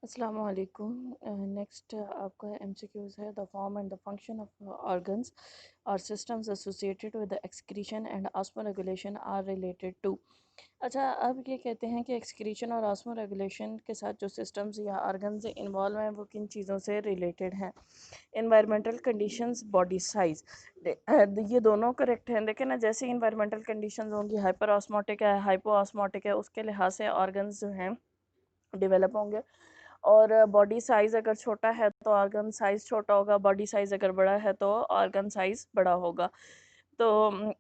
अस्सलामु अलैकुम। नेक्स्ट आपका एमसीक्यूज़ है the form and the function of organs और systems associated with the excretion and osmoregulation are related to. अच्छा, अब ये कहते हैं कि एक्सक्रीशन और ऑस्मो रेगुलेशन के साथ जो सिस्टम्स या ऑर्गन्स इन्वॉल्व हैं वो किन चीज़ों से रिलेटेड हैं। इन्वायरमेंटल कंडीशंस, बॉडी साइज़, ये दोनों करेक्ट हैं। देखिए ना, जैसे इन्वायरमेंटल कंडीशंस होंगी, हाइपर ऑस्मोटिक है, हाइपो ऑस्मोटिक है, उसके लिहाज से ऑर्गन्स जो हैं डेवलप होंगे। और बॉडी साइज़ अगर छोटा है तो ऑर्गन साइज़ छोटा होगा, बॉडी साइज़ अगर बड़ा है तो ऑर्गन साइज़ बड़ा होगा। तो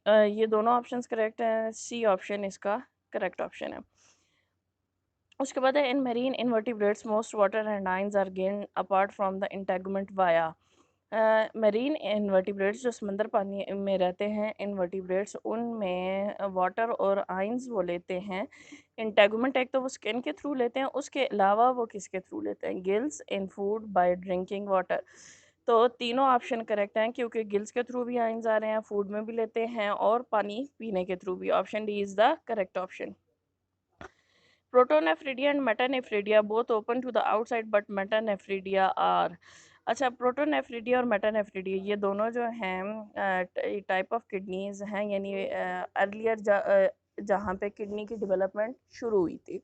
ये दोनों ऑप्शंस करेक्ट हैं, सी ऑप्शन इसका करेक्ट ऑप्शन है। उसके बाद है in marine invertebrates most water and ions are gain apart from the integument via. Marine invertebrates जो समंदर पानी में रहते हैं, इनवर्टिब्रेट्स उनमें वाटर और आइंस वो लेते हैं। इंटेगुमेंट एक तो वो स्किन के थ्रू लेते हैं, उसके अलावा वो किसके थ्रू लेते हैं? Gills in food by drinking water. तो तीनों ऑप्शन करेक्ट हैं क्योंकि गिल्स के थ्रू भी आइंस आ रहे हैं, फूड में भी लेते हैं और पानी पीने के थ्रू भी। Option D is the correct option. Protonephridia and metanephridia both open to the outside but metanephridia are. अच्छा, प्रोटोनेफ्रिडिया और मेटानेफ्रिडिया ये दोनों जो हैं टाइप ऑफ किडनीज हैं, यानी अर्लियर जहाँ पे किडनी की डेवलपमेंट शुरू हुई थी,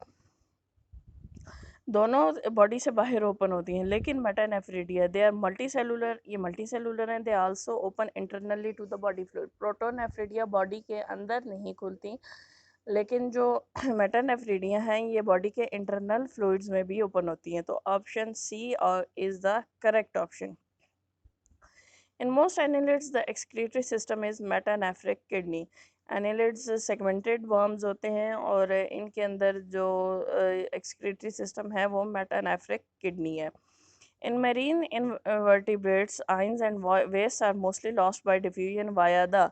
दोनों बॉडी से बाहर ओपन होती हैं। लेकिन metanephridia they are multicellular, ये मल्टी सेलुलर हैं। They also open internally to the body fluid. Protonephridia body के अंदर नहीं खुलती, लेकिन जो मेटानेफ्रिडिया हैं ये बॉडी के इंटरनल फ्लूइड्स में भी ओपन होती हैं। तो ऑप्शन सी और is the correct option. In most annelids, the excretory system is metanephric kidney. Annelids segmented worms होते हैं और इनके अंदर जो excretory system है वो metanephric kidney है. In marine invertebrates, ions and wastes are mostly lost by diffusion via the।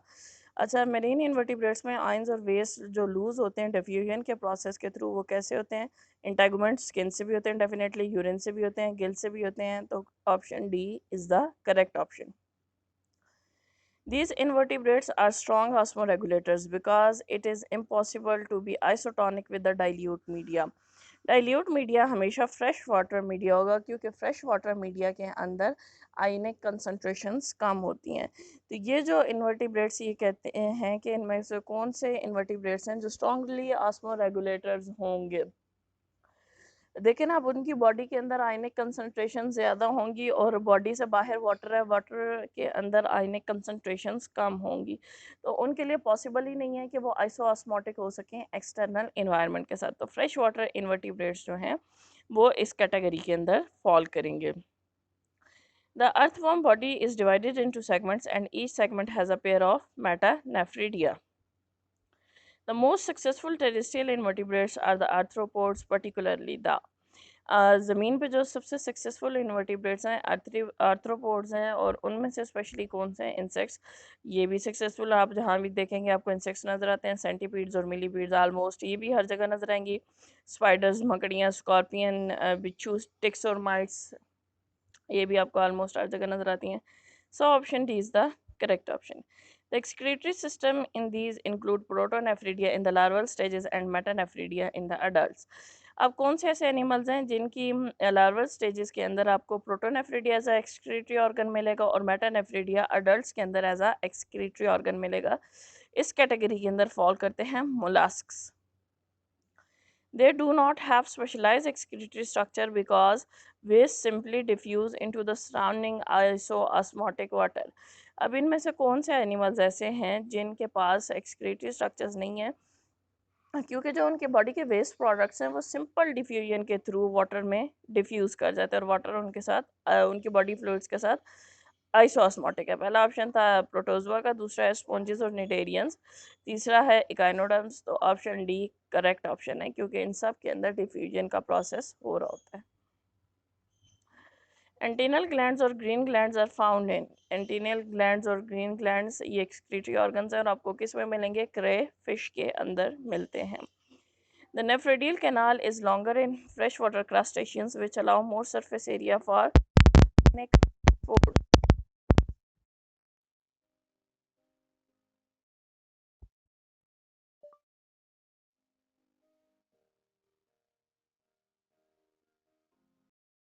अच्छा, मेरीन इन्वर्टिब्रेट्स में आयंस और वेस्ट जो लूज होते हैं डिफ्यूजन के प्रोसेस के थ्रू, वो कैसे होते हैं? इंटेगुमेंट स्किन से भी होते हैं, डेफिनेटली यूरिन से भी होते हैं, गिल से भी होते हैं। तो option D is the correct option. These invertebrates are strong osmoregulators because it is impossible to be isotonic with the dilute media. Dilute media हमेशा फ्रेश वाटर मीडिया होगा क्योंकि फ्रेश वाटर मीडिया के अंदर आयनिक कंसंट्रेशंस कम होती हैं। तो ये जो इन्वर्टिब्रेट्स ये कहते हैं कि इनमें से कौन से इन्वर्टिब्रेट्स हैं जो स्ट्रांगली ऑस्मो रेगुलेटर्स होंगे। देखें ना, अब उनकी बॉडी के अंदर आयनिक कंसंट्रेशन ज़्यादा होंगी और बॉडी से बाहर वाटर है, वाटर के अंदर आयनिक कंसंट्रेशंस कम होंगी, तो उनके लिए पॉसिबल ही नहीं है कि वो आइसोऑस्मोटिक हो सकें एक्सटर्नल इन्वायरमेंट के साथ। तो फ्रेश वाटर इन्वर्टिब्रेट्स जो हैं वो इस कैटेगरी के अंदर फॉल करेंगे। The earthworm body is divided into segments and each segment has a pair of metanephridia. The most successful terrestrial invertebrates are the arthropods, particularly the ज़मीन पे जो सबसे सक्सेसफुल इन्वर्टिब्रेट्स हैं आर्थ्रोपोड्स हैं, और उनमें से स्पेशली कौन से हैं? इंसेक्ट्स। ये भी सक्सेसफुल, आप जहाँ भी देखेंगे आपको इंसेक्ट्स नज़र आते हैं। सेंटीपीड्स और मिलीपीड्स ऑलमोस्ट ये भी हर जगह नज़र आएंगी। स्पाइडर्स, मकड़ियाँ, स्कॉर्पियन, बिच्छू, टिक्स और माइट्स, ये भी आपको ऑलमोस्ट हर जगह नज़र आती हैं। So option D is the correct option. The excretory system in these include protonephridia in the larval stages and metanephridia in the adults. अब कौन से ऐसे एनिमल्स हैं जिनकी लार्वल स्टेजेस के अंदर आपको protonephridia as a excretory organ मिलेगा और मेटानेफ्रिडिया अडल्ट्स के अंदर एज अ एक्सक्रीटरी ऑर्गन मिलेगा? इस कैटेगरी के अंदर फॉल करते हैं मोलास्क्स। They do not have specialized excretory structure because waste simply diffuse into the surrounding isoosmotic water. अब इनमें से कौन से एनिमल्स ऐसे हैं जिनके पास एक्सक्रीटरी स्ट्रक्चर्स नहीं है? क्योंकि जो उनके बॉडी के वेस्ट प्रोडक्ट्स हैं वो सिंपल डिफ्यूजन के थ्रू वाटर में डिफ्यूज़ कर जाते हैं और वाटर उनके साथ उनके बॉडी फ्लूइड्स के साथ आइसोऑस्मोटिक है। पहला ऑप्शन था प्रोटोजोआ का, दूसरा है स्पॉन्जेस और निडेरियंस, तीसरा है इकाइनोडर्म्स। तो ऑप्शन डी करेक्ट ऑप्शन है क्योंकि इन सब के अंदर डिफ्यूजन का प्रोसेस हो रहा होता है। एंटीनल ग्लैंड्स और green glands are found in. Antennal glands और ग्रीन ग्लैंड्स ये एक्सक्रीटरी ऑर्गन्स हैं और आपको किस में मिलेंगे? क्रे फिश के अंदर मिलते हैं। The nephridial canal is longer in freshwater crustaceans, which allow more surface area for food.